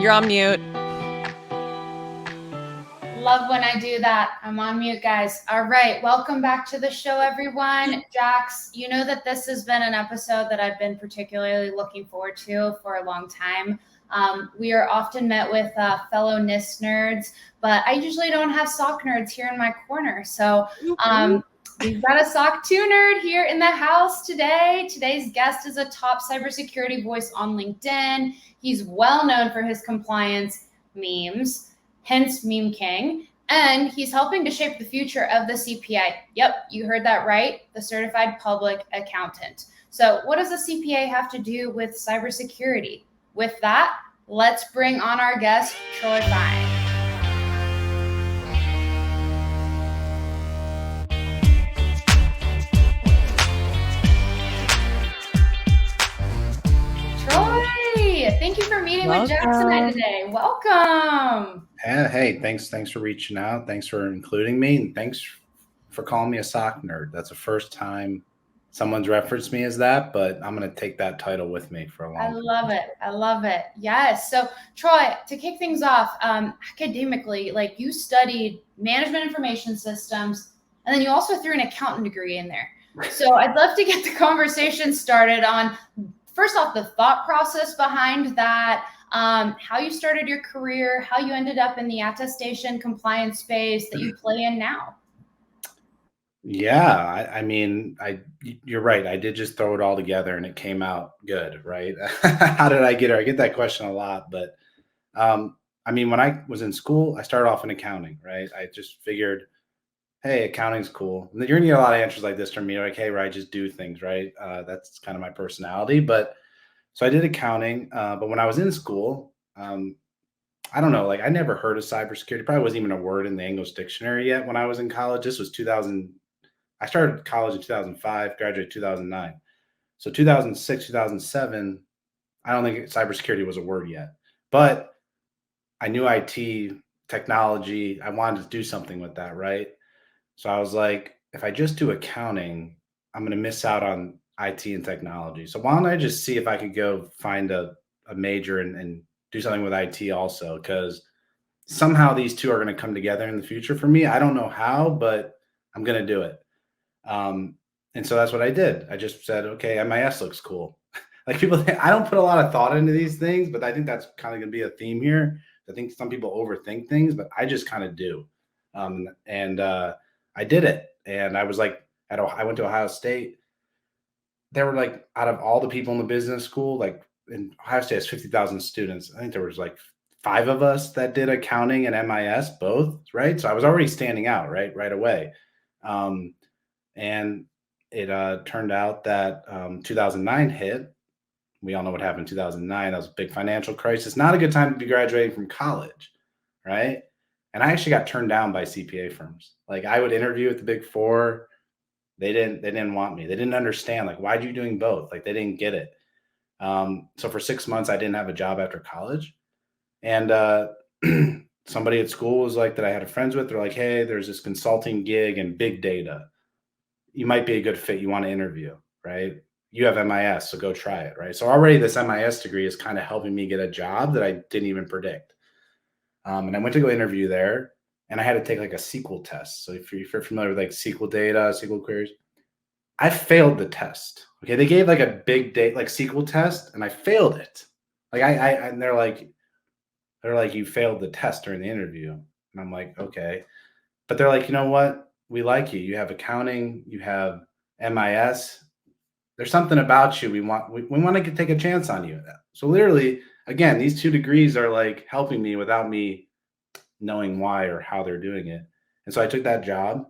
You're on mute. Love when I do that. I'm on mute, guys. All right. Welcome back to the show, everyone. Jax, you know that this has been an episode that I've been particularly looking forward to for a long time. We are often met with fellow NIST nerds, but I usually don't have SOC nerds here in my corner. So we've got a SOC 2 nerd here in the house today. Today's guest is a top cybersecurity voice on LinkedIn. He's well known for his compliance memes, hence Meme King, and he's helping to shape the future of the CPA. Yep, you heard that right, the Certified Public Accountant. So what does the CPA have to do with cybersecurity? With that, let's bring on our guest, Troy Fine. Thank you for meeting with Jax and I today. Welcome. Hey, thanks for reaching out. Thanks for including me, and thanks for calling me a SOC nerd. That's the first time someone's referenced me as that, but I'm going to take that title with me for a long time. I love it. Yes. So, Troy, to kick things off, academically, like you studied management information systems, and then you also threw an accountant degree in there. So I'd love to get the conversation started on, first off, the thought process behind that, how you started your career, how you ended up in the attestation compliance space that you play in now. Yeah, I mean, you're right. I did just throw it all together and it came out good, right? How did I get here? I get that question a lot, but I mean, when I was in school, I started off in accounting, right? I just figured, hey, accounting's cool. And you're gonna get a lot of answers like this from me, like, hey, right, just do things, right? That's kind of my personality. But so I did accounting, but when I was in school, I don't know, like I never heard of cybersecurity. Probably wasn't even a word in the English dictionary yet when I was in college. This was 2000. I started college in 2005, graduated 2009. So 2006, 2007, I don't think cybersecurity was a word yet. But I knew IT, technology. I wanted to do something with that, right? So I was like, if I just do accounting, I'm going to miss out on IT and technology. So why don't I just see if I could go find a major and do something with IT also? Because somehow these two are going to come together in the future for me. I don't know how, but I'm going to do it. And so that's what I did. I just said, okay, MIS looks cool. Like people think, I don't put a lot of thought into these things, but I think that's kind of going to be a theme here. I think some people overthink things, but I just kind of do. I did it. And I was like, I went to Ohio State. There were like, out of all the people in the business school, like in Ohio State has 50,000 students. I think there was like 5 of us that did accounting and MIS both, right? So I was already standing out right away. And it turned out that 2009 hit. We all know what happened in 2009. That was a big financial crisis. Not a good time to be graduating from college, right? And I actually got turned down by CPA firms. Like I would interview at the Big Four. They didn't want me. They didn't understand, like, why'd you doing both? Like they didn't get it. So for 6 months, I didn't have a job after college. And somebody at school was like, that I had friends with, they're like, hey, there's this consulting gig in big data. You might be a good fit. You want to interview, right? You have MIS, so go try it, right? So already this MIS degree is kind of helping me get a job that I didn't even predict. And I went to go interview there, and I had to take like a SQL test. So if you're familiar with like SQL data, SQL queries, I failed the test. Okay, they gave like a big data like SQL test, and I failed it. Like and they're like, you failed the test during the interview, and I'm like, okay, but they're like, you know what? We like you. You have accounting, you have MIS. There's something about you. We want to take a chance on you. So literally, again, these 2 degrees are like helping me without me knowing why or how they're doing it. And so I took that job.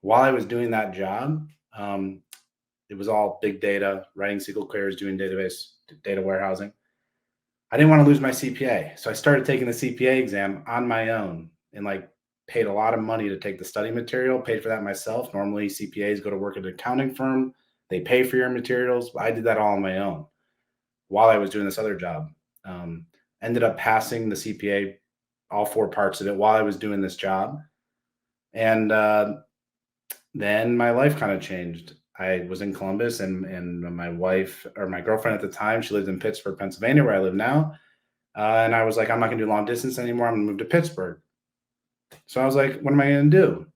While I was doing that job, it was all big data, writing SQL queries, doing database data warehousing. I didn't want to lose my CPA. So I started taking the CPA exam on my own and like paid a lot of money to take the study material, paid for that myself. Normally CPAs go to work at an accounting firm. They pay for your materials. I did that all on my own while I was doing this other job. Ended up passing the CPA, all 4 parts of it while I was doing this job. And then my life kind of changed. I was in Columbus and my wife, or my girlfriend at the time, she lived in Pittsburgh, Pennsylvania, where I live now. And I was like, I'm not going to do long distance anymore. I'm going to move to Pittsburgh. So I was like, what am I going to do?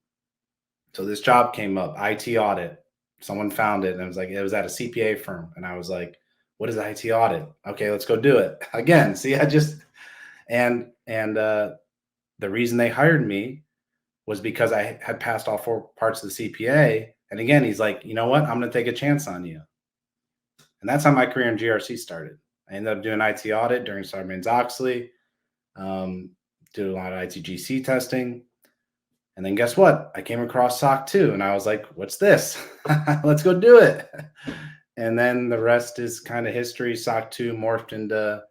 So this job came up, IT audit. Someone found it and it was like, it was at a CPA firm. And I was like, what is IT audit? Okay, let's go do it. Again, see, the reason they hired me was because I had passed all 4 parts of the CPA. And again, he's like, you know what? I'm going to take a chance on you. And that's how my career in GRC started. I ended up doing IT audit during Sarbanes-Oxley, did a lot of ITGC testing. And then guess what? I came across SOC 2 and I was like, what's this? Let's go do it. And then the rest is kind of history. SOC 2 morphed into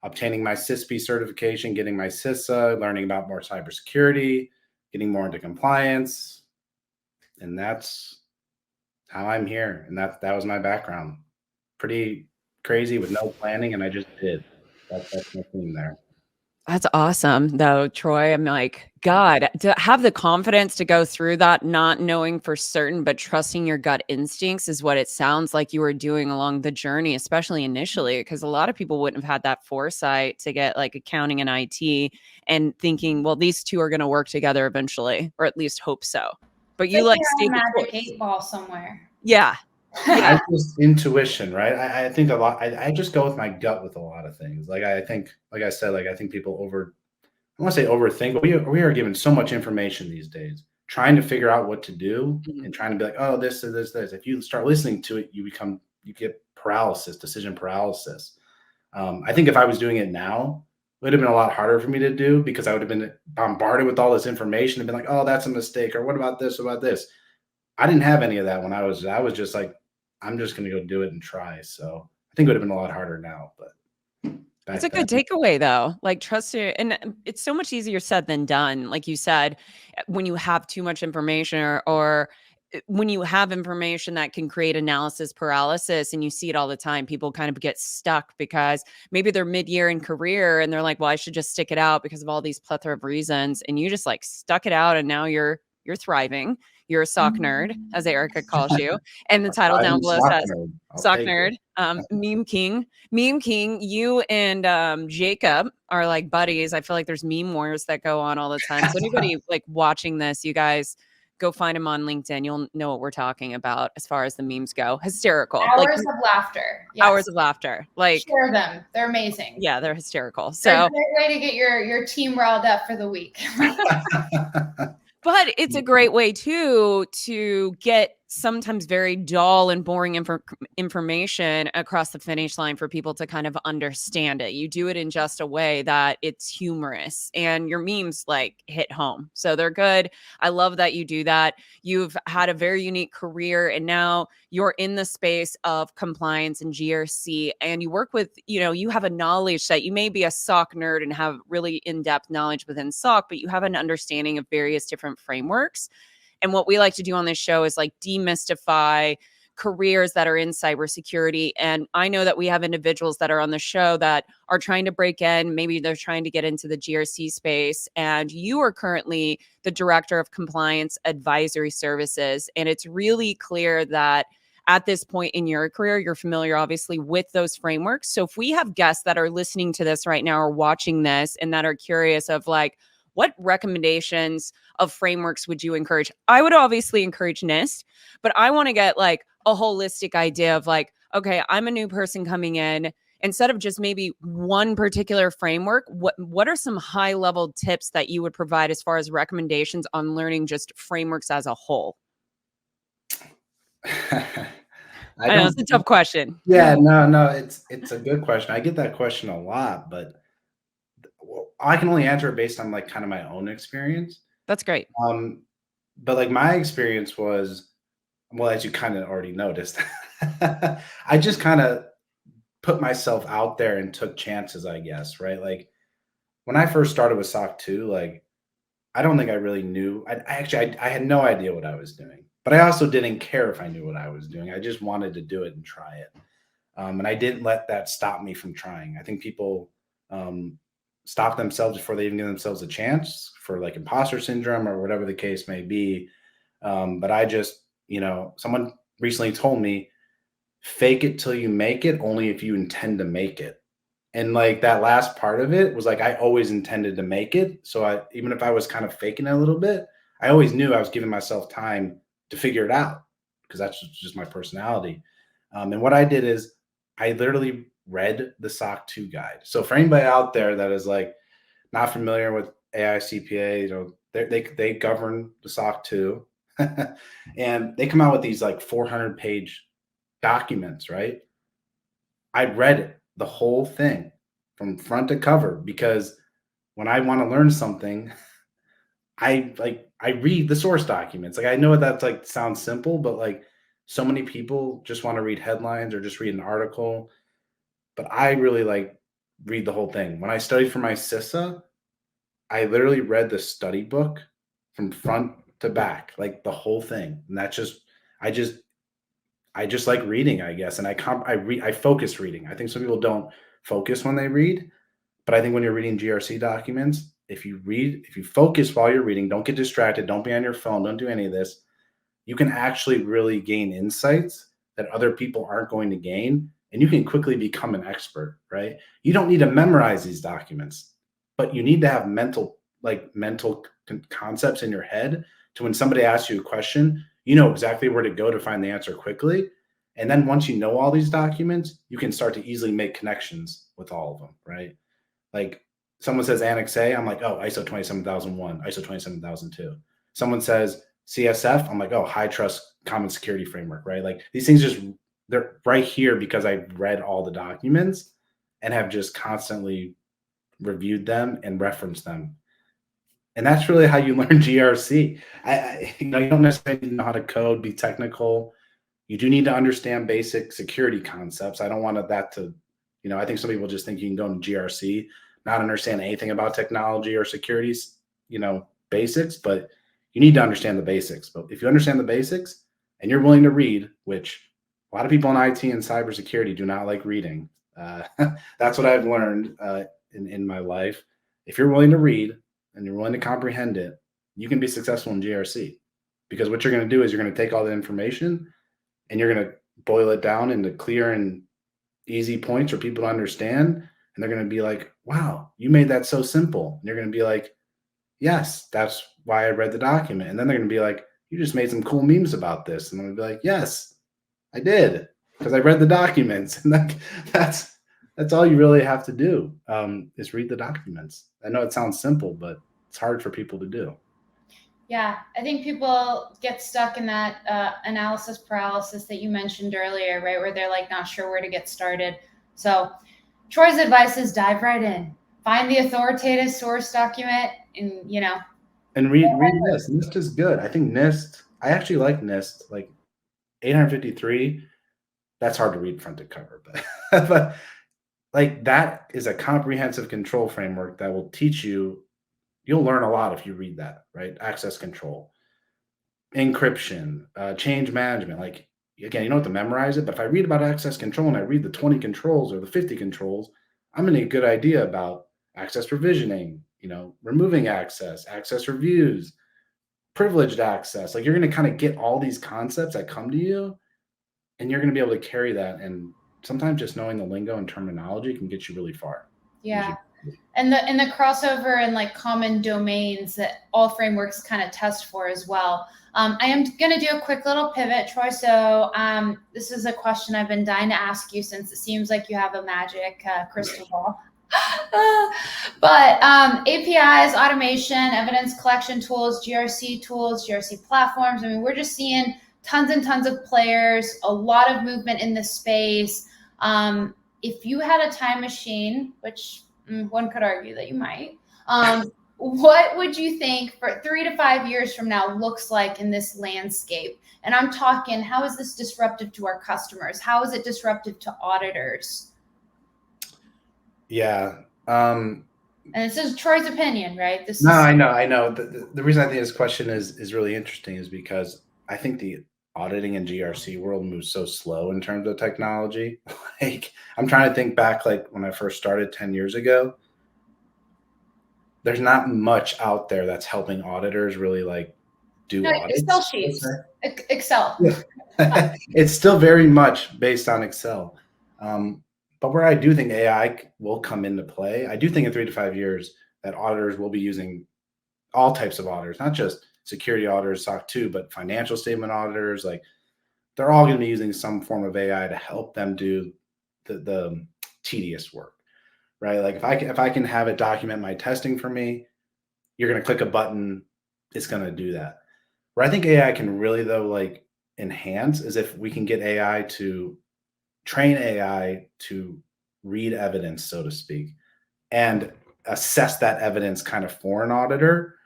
obtaining my CISP certification, getting my CISA, learning about more cybersecurity, getting more into compliance. And that's how I'm here. And that was my background. Pretty crazy with no planning, and I just did. That's my theme there. That's awesome, though, Troy. I'm like, God, to have the confidence to go through that, not knowing for certain, but trusting your gut instincts is what it sounds like you were doing along the journey, especially initially, because a lot of people wouldn't have had that foresight to get like accounting and IT and thinking, well, these two are going to work together eventually, or at least hope so. But you like stayed the magic 8 ball somewhere. Yeah. Yeah. I just intuition, right? I think a lot. I just go with my gut with a lot of things. Like I think, like I said, like I think people I want to say overthink, but we are given so much information these days, trying to figure out what to do and trying to be like, oh, this is this. If you start listening to it, you get paralysis, decision paralysis. I think if I was doing it now, it would have been a lot harder for me to do because I would have been bombarded with all this information and been like, oh, that's a mistake, or what about this, what about this? I didn't have any of that when I was just like, I'm just going to go do it and try. So I think it would have been a lot harder now, but it's a good takeaway though. Like trust it. And it's so much easier said than done. Like you said, when you have too much information or when you have information that can create analysis paralysis and you see it all the time, people kind of get stuck because maybe they're mid-year in career and they're like, well, I should just stick it out because of all these plethora of reasons. And you just like stuck it out and now you're thriving. You're a SOC nerd, as Erika calls you. And the title down below says SOC nerd, meme king. Meme king, you and Jacob are like buddies. I feel like there's meme wars that go on all the time. So anybody like watching this, you guys go find him on LinkedIn. You'll know what we're talking about as far as the memes go. Hysterical. Hours of laughter. Yes. Hours of laughter. Like share them. They're amazing. Yeah, they're hysterical. So they're a great way to get your team riled up for the week. But it's a great way too to get sometimes very dull and boring information across the finish line for people to kind of understand it. You do it in just a way that it's humorous and your memes like hit home. So they're good. I love that you do that. You've had a very unique career and now you're in the space of compliance and GRC and you work with, you have a knowledge that you may be a SOC nerd and have really in-depth knowledge within SOC, but you have an understanding of various different frameworks. And what we like to do on this show is like demystify careers that are in cybersecurity. And I know that we have individuals that are on the show that are trying to break in. Maybe they're trying to get into the GRC space. And you are currently the Director of Compliance Advisory Services. And it's really clear that at this point in your career, you're familiar, obviously, with those frameworks. So if we have guests that are listening to this right now or watching this and that are curious of like, what recommendations of frameworks would you encourage? I would obviously encourage NIST, but I want to get like a holistic idea of like, okay, I'm a new person coming in. Instead of just maybe one particular framework, what are some high level tips that you would provide as far as recommendations on learning just frameworks as a whole? I know it's a tough question. Yeah, no, it's a good question. I get that question a lot, but I can only answer it based on like kind of my own experience. That's great. But like my experience was, well, as you kind of already noticed, I just kind of put myself out there and took chances, I guess, right? Like when I first started with SOC 2, like I don't think I really knew. I had no idea what I was doing, but I also didn't care if I knew what I was doing. I just wanted to do it and try it. And I didn't let that stop me from trying. I think people stop themselves before they even give themselves a chance for like imposter syndrome or whatever the case may be. But I just, someone recently told me, fake it till you make it, only if you intend to make it. And like that last part of it was like, I always intended to make it. So even if I was kind of faking it a little bit, I always knew I was giving myself time to figure it out because that's just my personality. And what I did is I literally read the SOC 2 guide. So for anybody out there that is like not familiar with AI CPA, they govern the SOC 2 and they come out with these like 400-page documents, right? I read it, the whole thing from front to cover because when I want to learn something, I read the source documents. Like I know that's like sounds simple, but like so many people just want to read headlines or just read an article. But I really like read the whole thing. When I studied for my CISA, I literally read the study book from front to back, like the whole thing. And that's just I just I just like reading, I guess. And I focus reading. I think some people don't focus when they read, but I think when you're reading GRC documents, if you focus while you're reading, don't get distracted, don't be on your phone, don't do any of this, you can actually really gain insights that other people aren't going to gain. And you can quickly become an expert, right? You don't need to memorize these documents, but you need to have mental concepts in your head to when somebody asks you a question, you know exactly where to go to find the answer quickly. And then once you know all these documents, you can start to easily make connections with all of them, right? Like someone says Annex A, I'm like, oh, ISO 27001, ISO 27002. Someone says CSF, I'm like, oh, high trust common security framework, right? Like these things they're right here because I read all the documents and have just constantly reviewed them and referenced them. And that's really how you learn GRC. You don't necessarily know how to code, be technical. You do need to understand basic security concepts. I don't want that to, I think some people just think you can go into GRC, not understand anything about technology or securities, basics, but you need to understand the basics. But if you understand the basics and you're willing to read, which a lot of people in IT and cybersecurity do not like reading. That's what I've learned in my life. If you're willing to read and you're willing to comprehend it, you can be successful in GRC. Because what you're going to do is you're going to take all the information and you're going to boil it down into clear and easy points for people to understand. And they're going to be like, wow, you made that so simple. And you're going to be like, yes, that's why I read the document. And then they're going to be like, you just made some cool memes about this. And I'm going to be like, yes, I did, because I read the documents. And that's all you really have to do, is read the documents. I know it sounds simple, but it's hard for people to do. Yeah, I think people get stuck in that analysis paralysis that you mentioned earlier, right? Where they're like not sure where to get started. So Troy's advice is dive right in, find the authoritative source document and, And read NIST. NIST is good. I think NIST, I actually like NIST, like 853. That's hard to read front to cover, but like that is a comprehensive control framework that will teach you. You'll learn a lot if you read that, right? Access control, encryption, change management. Like, again, you don't have to memorize it, but if I read about access control and I read the 20 controls or the 50 controls, I'm going to get a good idea about access provisioning, removing access reviews, privileged access. Like, you're going to kind of get all these concepts that come to you, and you're going to be able to carry that. And sometimes just knowing the lingo and terminology can get you really far. Yeah. And the crossover and like common domains that all frameworks kind of test for as well. I am going to do a quick little pivot, Troy. So this is a question I've been dying to ask you since it seems like you have a magic crystal ball. But APIs, automation, evidence collection tools, GRC platforms. I mean, we're just seeing tons and tons of players, a lot of movement in this space. If you had a time machine, which one could argue that you might, what would you think for 3 to 5 years from now looks like in this landscape? And I'm talking, how is this disruptive to our customers? How is it disruptive to auditors? Yeah. And this is Troy's opinion, right? I know. The reason I think this question is really interesting is because I think the auditing and GRC world moves so slow in terms of technology. Like, I'm trying to think back, like when I first started 10 years ago, there's not much out there that's helping auditors really like do audits. Excel sheets, Excel. Yeah. It's still very much based on Excel. But where I do think AI will come into play, I do think in 3 to 5 years that auditors will be using all types of auditors, not just security auditors, SOC 2, but financial statement auditors. Like they're all going to be using some form of AI to help them do the tedious work, right? Like if I can have it document my testing for me, you're going to click a button, it's going to do that. Where I think AI can really though like enhance is if we can get AI to train AI to read evidence, so to speak, and assess that evidence kind of for an auditor.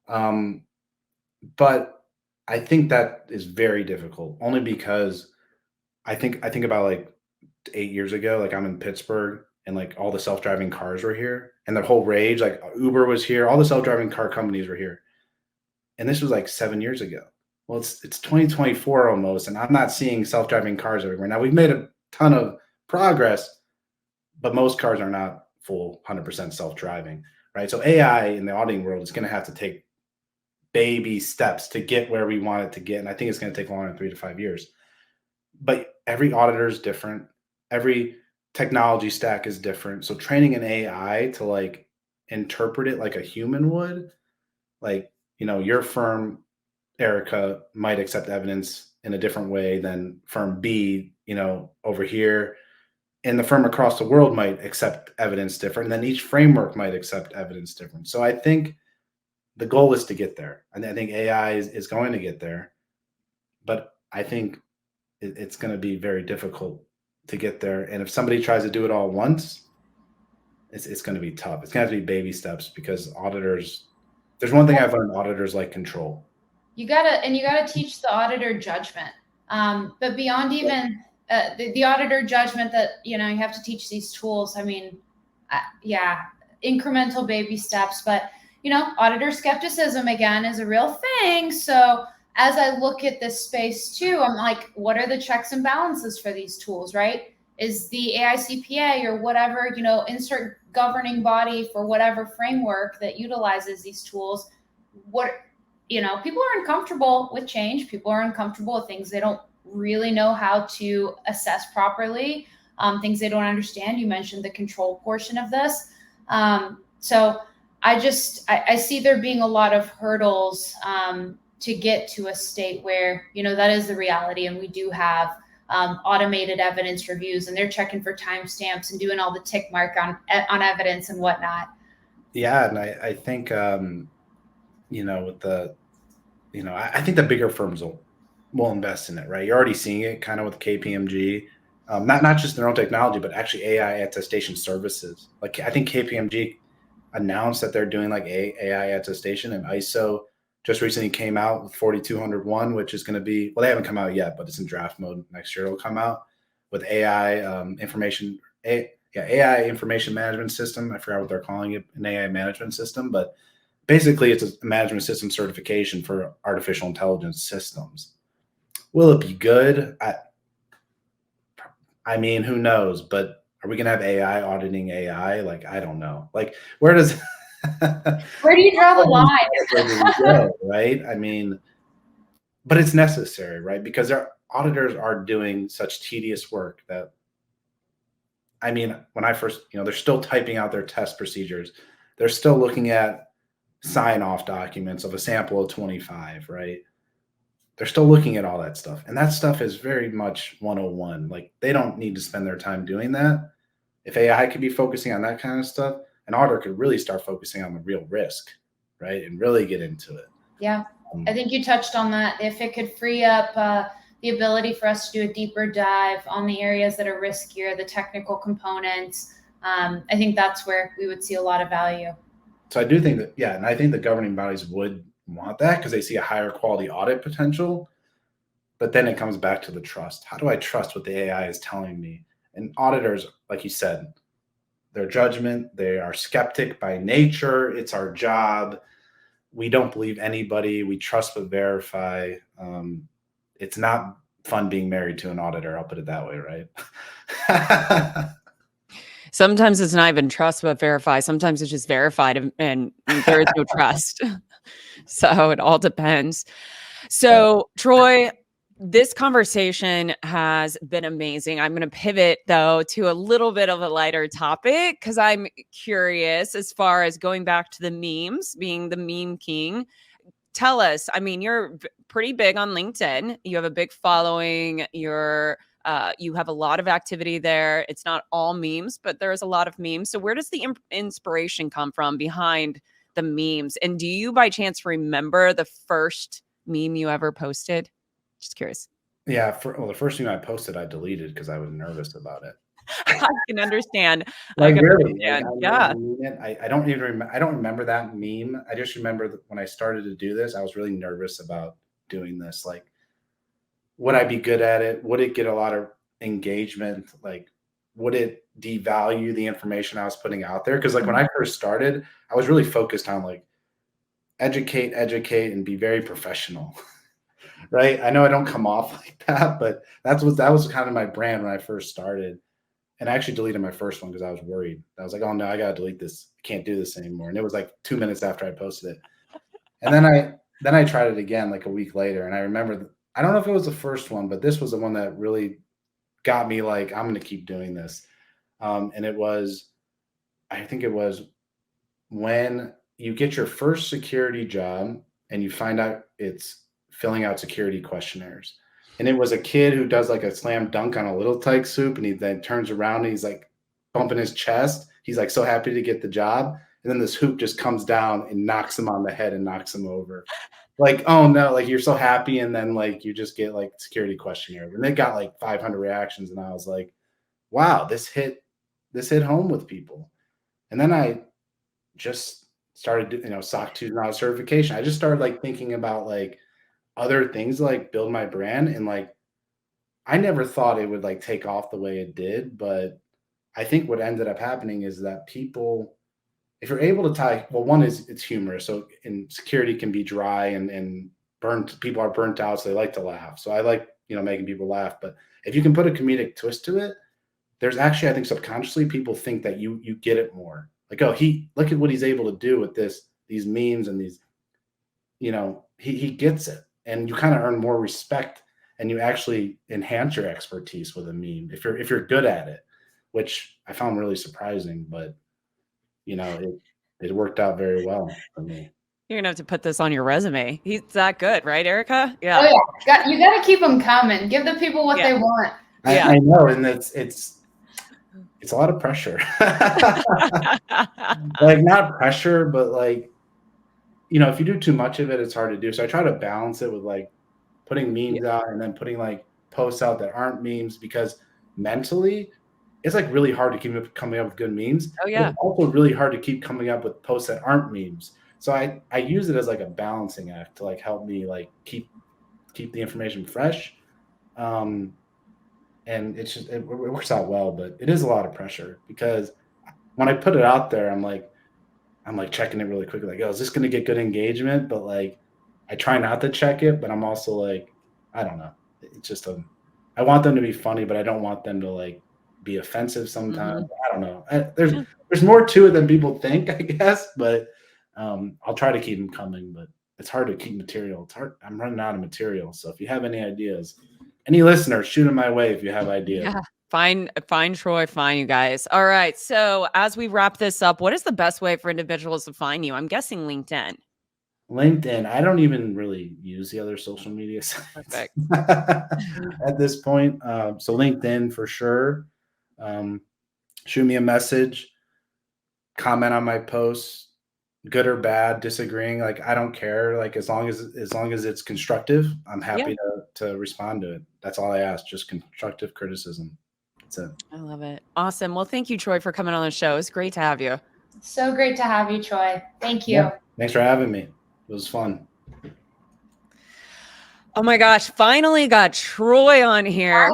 Um, but I think that is very difficult, only because I think about like 8 years ago, like I'm in Pittsburgh and like all the self-driving cars were here and the whole rage, like Uber was here, all the self-driving car companies were here. And this was like 7 years ago. Well, it's 2024 almost, and I'm not seeing self-driving cars everywhere. Now we've made a ton of progress, but most cars are not full 100% self-driving, right? So AI in the auditing world is going to have to take baby steps to get where we want it to get, and I think it's going to take longer than 3 to 5 years. But every auditor is different. Every technology stack is different. So training an AI to like interpret it like a human would, like, your firm, Erika, might accept evidence in a different way than firm B, over here. And the firm across the world might accept evidence different. And then each framework might accept evidence different. So I think the goal is to get there. And I think AI is going to get there. But I think it's going to be very difficult to get there. And if somebody tries to do it all at once, it's going to be tough. It's going to have to be baby steps because auditors, there's one thing I've learned, auditors like control. You gotta teach the auditor judgment. But beyond even the auditor judgment that, you have to teach these tools. I mean, yeah, incremental baby steps, but auditor skepticism again is a real thing. So as I look at this space too, I'm like, what are the checks and balances for these tools, right? Is the AI CPA or whatever, insert governing body for whatever framework that utilizes these tools, people are uncomfortable with change. People are uncomfortable with things they don't really know how to assess properly, things they don't understand. You mentioned the control portion of this. So I see there being a lot of hurdles to get to a state where, that is the reality. And we do have automated evidence reviews, and they're checking for timestamps and doing all the tick mark on evidence and whatnot. Yeah. And I think, with the, I think the bigger firms will invest in it, right? You're already seeing it kind of with KPMG, not just their own technology, but actually AI attestation services. Like I think KPMG announced that they're doing like AI attestation, and ISO just recently came out with 42001, which is going to be, well, they haven't come out yet, but it's in draft mode. Next year it'll come out with AI information management system. I forgot what they're calling it, an AI management system, but basically it's a management system certification for artificial intelligence systems. Will it be good? I mean, who knows? But are we going to have AI auditing AI? Like, I don't know. Like, where do you draw the line? Right? I mean, but it's necessary, right? Because our auditors are doing such tedious work that, I mean, when I first, they're still typing out their test procedures. They're still looking at sign-off documents of a sample of 25, right? They're still looking at all that stuff. And that stuff is very much 101. Like they don't need to spend their time doing that. If AI could be focusing on that kind of stuff, an auditor could really start focusing on the real risk, right? And really get into it. Yeah, I think you touched on that. If it could free up the ability for us to do a deeper dive on the areas that are riskier, the technical components, I think that's where we would see a lot of value. So I do think that, yeah, and I think the governing bodies would want that because they see a higher quality audit potential. But then it comes back to the trust. How do I trust what the AI is telling me? And auditors, like you said, their judgment, they are skeptic by nature. It's our job. We don't believe anybody. We trust but verify. It's not fun being married to an auditor. I'll put it that way, right? Sometimes it's not even trust but verify. Sometimes it's just verified and there is no trust. So it all depends. So Troy, This conversation has been amazing. I'm going to pivot, though, to a little bit of a lighter topic because I'm curious as far as going back to the memes, being the meme king. Tell us, I mean, you're pretty big on LinkedIn. You have a big following. You have a lot of activity there. It's not all memes, but there's a lot of memes. So where does the inspiration come from behind the memes? And do you by chance remember the first meme you ever posted? Just curious. Yeah. The first thing I posted, I deleted because I was nervous about it. I can understand. Like, I can really? understand. Like, Yeah. I don't even remember. I don't remember that meme. I just remember that when I started to do this, I was really nervous about doing this. Like, would I be good at it? Would it get a lot of engagement? Like, would it devalue the information I was putting out there? Because like when I first started, I was really focused on like educate, and be very professional. Right. I know I don't come off like that, but that was kind of my brand when I first started. And I actually deleted my first one because I was worried. I was like, oh no, I gotta delete this. I can't do this anymore. And it was like 2 minutes after I posted it. And then I tried it again like a week later. And I remember, I don't know if it was the first one, but this was the one that really got me like, I'm gonna keep doing this. And I think it was when you get your first security job and you find out it's filling out security questionnaires. And it was a kid who does like a slam dunk on a little tyke soup, and he then turns around and he's like bumping his chest. He's like so happy to get the job. And then this hoop just comes down and knocks him on the head and knocks him over. Like, oh no, like you're so happy, and then like you just get like security questionnaire. And it got like 500 reactions, and I was like, wow, this hit home with people. And then I just started, SOC 2 now certification. I just started like thinking about like other things like build my brand, and like I never thought it would like take off the way it did, but I think what ended up happening is that people, if you're able to tie, well, one is it's humorous. So in security can be dry and burnt, people are burnt out, so they like to laugh. So I like, making people laugh, but if you can put a comedic twist to it, there's actually, I think subconsciously people think that you get it more. Like, oh, look at what he's able to do with these memes and these, he gets it. And you kind of earn more respect, and you actually enhance your expertise with a meme if you're good at it, which I found really surprising, but it worked out very well for me. You're gonna have to put this on your resume. He's that good, right, Erika? Yeah. Oh yeah, you got to keep them coming. Give the people what they want. I know, and it's a lot of pressure. Like not pressure, but like, if you do too much of it, it's hard to do. So I try to balance it with like putting memes out and then putting like posts out that aren't memes, because mentally it's like really hard to keep coming up with good memes. Oh yeah. It's also really hard to keep coming up with posts that aren't memes. So I use it as like a balancing act to like help me like keep the information fresh. And it works out well, but it is a lot of pressure, because when I put it out there, I'm like checking it really quickly. Like, oh, is this going to get good engagement? But like, I try not to check it, but I'm also like, I don't know. It's just I want them to be funny, but I don't want them to like be offensive sometimes. I don't know. There's more to it than people think, I guess, but I'll try to keep them coming, but it's hard to keep material. It's hard. I'm running out of material. So if you have any ideas, any listeners, shoot them my way if you have ideas. Yeah. Find Troy, find you guys. All right. So as we wrap this up, what is the best way for individuals to find you? I'm guessing LinkedIn. LinkedIn. I don't even really use the other social media sites at this point. So LinkedIn for sure. Shoot me a message, comment on my posts, good or bad, disagreeing. Like, I don't care. Like, as long as it's constructive, I'm happy to respond to it. That's all I ask. Just constructive criticism. That's it. I love it. Awesome. Well, thank you, Troy, for coming on the show. It's great to have you. So great to have you, Troy. Thank you. Yeah, thanks for having me. It was fun. Oh my gosh. Finally got Troy on here.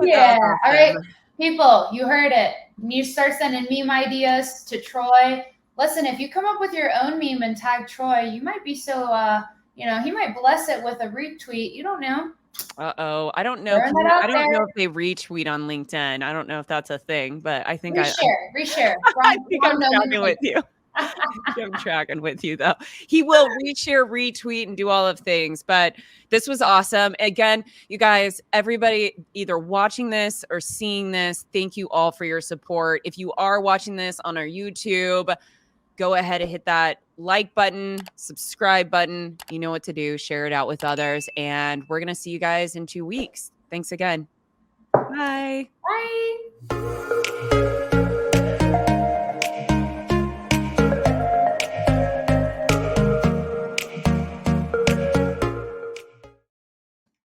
Yeah. All right. People, you heard it. You start sending meme ideas to Troy. Listen, if you come up with your own meme and tag Troy, you might be so, he might bless it with a retweet. You don't know. Uh-oh. I don't know. I don't know if they retweet on LinkedIn. I don't know if that's a thing, but I think reshare. I think I'm talking with you. I'm tracking with you though. He will reshare, retweet, and do all of things. But this was awesome. Again, you guys, everybody either watching this or seeing this, thank you all for your support. If you are watching this on our YouTube, go ahead and hit that like button, subscribe button. You know what to do. Share it out with others. And we're going to see you guys in 2 weeks. Thanks again. Bye. Bye.